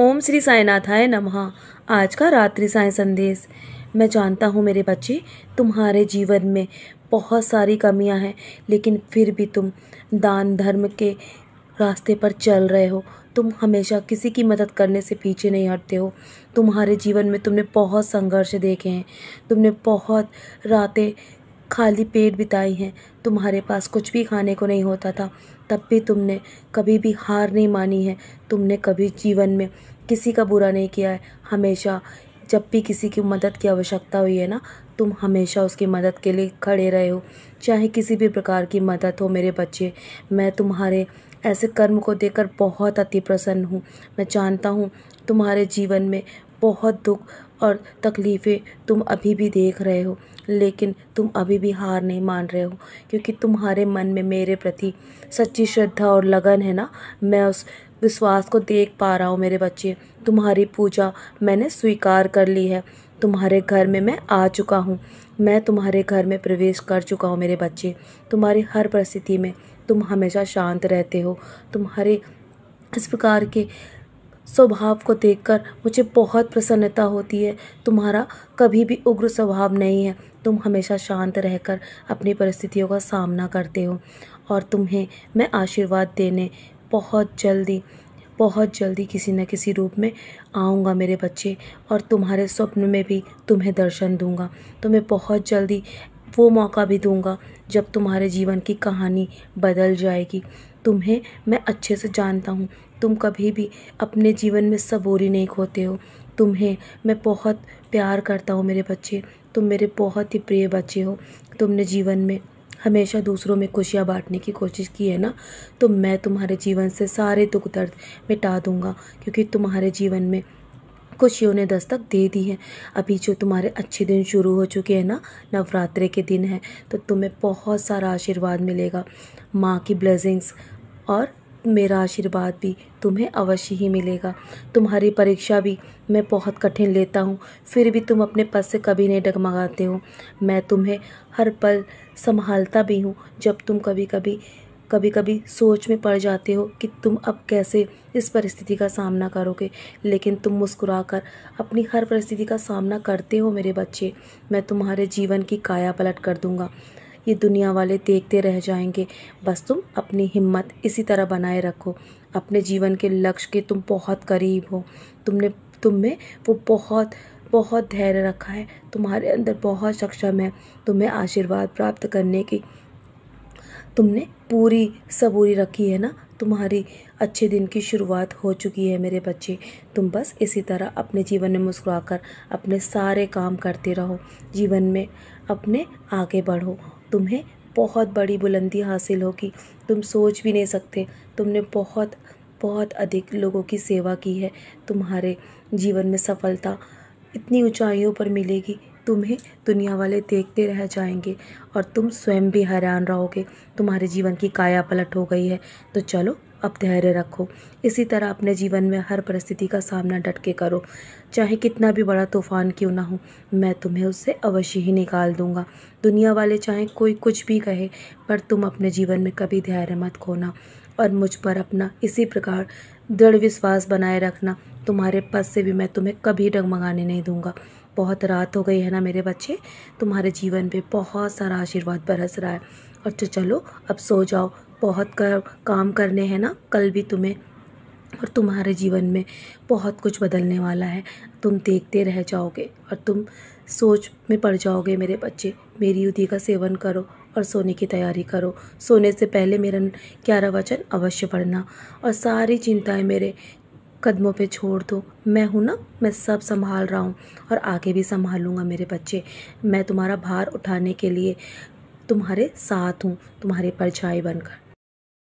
ओम श्री साईनाथाय नमः। आज का रात्रि साई संदेश। मैं जानता हूँ मेरे बच्चे, तुम्हारे जीवन में बहुत सारी कमियाँ हैं, लेकिन फिर भी तुम दान धर्म के रास्ते पर चल रहे हो। तुम हमेशा किसी की मदद करने से पीछे नहीं हटते हो। तुम्हारे जीवन में तुमने बहुत संघर्ष देखे हैं, तुमने बहुत रातें खाली पेट बिताई हैं। तुम्हारे पास कुछ भी खाने को नहीं होता था, तब भी तुमने कभी भी हार नहीं मानी है। तुमने कभी जीवन में किसी का बुरा नहीं किया है। हमेशा जब भी किसी की मदद की आवश्यकता हुई है ना, तुम हमेशा उसकी मदद के लिए खड़े रहे हो, चाहे किसी भी प्रकार की मदद हो। मेरे बच्चे, मैं तुम्हारे ऐसे कर्म को देखकर बहुत अति प्रसन्न हूँ। मैं जानता हूँ तुम्हारे जीवन में बहुत दुख और तकलीफ़ें तुम अभी भी देख रहे हो, लेकिन तुम अभी भी हार नहीं मान रहे हो, क्योंकि तुम्हारे मन में मेरे प्रति सच्ची श्रद्धा और लगन है ना। मैं उस विश्वास को देख पा रहा हूँ मेरे बच्चे। तुम्हारी पूजा मैंने स्वीकार कर ली है। तुम्हारे घर में मैं आ चुका हूँ। मैं तुम्हारे घर में प्रवेश कर चुका हूँ मेरे बच्चे। तुम्हारी हर परिस्थिति में तुम हमेशा शांत रहते हो। तुम्हारे इस प्रकार के स्वभाव को देखकर मुझे बहुत प्रसन्नता होती है। तुम्हारा कभी भी उग्र स्वभाव नहीं है। तुम हमेशा शांत रहकर अपनी परिस्थितियों का सामना करते हो, और तुम्हें मैं आशीर्वाद देने बहुत जल्दी किसी न किसी रूप में आऊँगा मेरे बच्चे, और तुम्हारे स्वप्न में भी तुम्हें दर्शन दूँगा। तुम्हें बहुत जल्दी वो मौका भी दूँगा जब तुम्हारे जीवन की कहानी बदल जाएगी। तुम्हें मैं अच्छे से जानता हूँ, तुम कभी भी अपने जीवन में सबूरी नहीं खोते हो। तुम्हें मैं बहुत प्यार करता हूँ मेरे बच्चे। तुम मेरे बहुत ही प्रिय बच्चे हो। तुमने जीवन में हमेशा दूसरों में खुशियाँ बांटने की कोशिश की है ना, तो मैं तुम्हारे जीवन से सारे दुख दर्द मिटा दूँगा, क्योंकि तुम्हारे जीवन में खुशियों ने दस्तक दे दी है। अभी जो तुम्हारे अच्छे दिन शुरू हो चुके हैं ना, नवरात्रि के दिन हैं, तो तुम्हें बहुत सारा आशीर्वाद मिलेगा। माँ की ब्लेसिंग्स और मेरा आशीर्वाद भी तुम्हें अवश्य ही मिलेगा। तुम्हारी परीक्षा भी मैं बहुत कठिन लेता हूँ, फिर भी तुम अपने पद से कभी नहीं डगमगाते हो। मैं तुम्हें हर पल संभालता भी हूँ। जब तुम कभी कभी सोच में पड़ जाते हो कि तुम अब कैसे इस परिस्थिति का सामना करोगे, लेकिन तुम मुस्कुराकर अपनी हर परिस्थिति का सामना करते हो मेरे बच्चे। मैं तुम्हारे जीवन की काया पलट कर दूंगा। ये दुनिया वाले देखते रह जाएंगे। बस तुम अपनी हिम्मत इसी तरह बनाए रखो। अपने जीवन के लक्ष्य के तुम बहुत करीब हो। तुम में वो बहुत धैर्य रखा है। तुम्हारे अंदर बहुत सक्षम है। तुम्हें आशीर्वाद प्राप्त करने की तुमने पूरी सबूरी रखी है ना। तुम्हारी अच्छे दिन की शुरुआत हो चुकी है मेरे बच्चे। तुम बस इसी तरह अपने जीवन में मुस्कुराकर अपने सारे काम करते रहो। जीवन में अपने आगे बढ़ो। तुम्हें बहुत बड़ी बुलंदी हासिल होगी। तुम सोच भी नहीं सकते। तुमने बहुत अधिक लोगों की सेवा की है। तुम्हारे जीवन में सफलता इतनी ऊंचाइयों पर मिलेगी, तुम्हें दुनिया वाले देखते रह जाएंगे, और तुम स्वयं भी हैरान रहोगे। तुम्हारे जीवन की काया पलट हो गई है। तो चलो, अब धैर्य रखो। इसी तरह अपने जीवन में हर परिस्थिति का सामना डट के करो। चाहे कितना भी बड़ा तूफान क्यों ना हो, मैं तुम्हें उससे अवश्य ही निकाल दूंगा। दुनिया वाले चाहे कोई कुछ भी कहे, पर तुम अपने जीवन में कभी धैर्य मत खोना, और मुझ पर अपना इसी प्रकार दृढ़ विश्वास बनाए रखना। तुम्हारे पद से भी मैं तुम्हें कभी डगमगाने नहीं दूंगा। बहुत रात हो गई है ना मेरे बच्चे। तुम्हारे जीवन पे बहुत सारा आशीर्वाद बरस रहा है, और तो चलो अब सो जाओ। बहुत काम करने हैं ना कल भी तुम्हें, और तुम्हारे जीवन में बहुत कुछ बदलने वाला है। तुम देखते रह जाओगे और तुम सोच में पड़ जाओगे मेरे बच्चे। मेरी युद्धि का सेवन करो और सोने की तैयारी करो। सोने से पहले मेरा 11 वचन अवश्य पढ़ना, और सारी चिंताएं मेरे कदमों पे छोड़ दो। मैं हूँ ना, मैं सब संभाल रहा हूँ, और आगे भी संभालूंगा मेरे बच्चे। मैं तुम्हारा भार उठाने के लिए तुम्हारे साथ हूँ, तुम्हारी परछाई बनकर।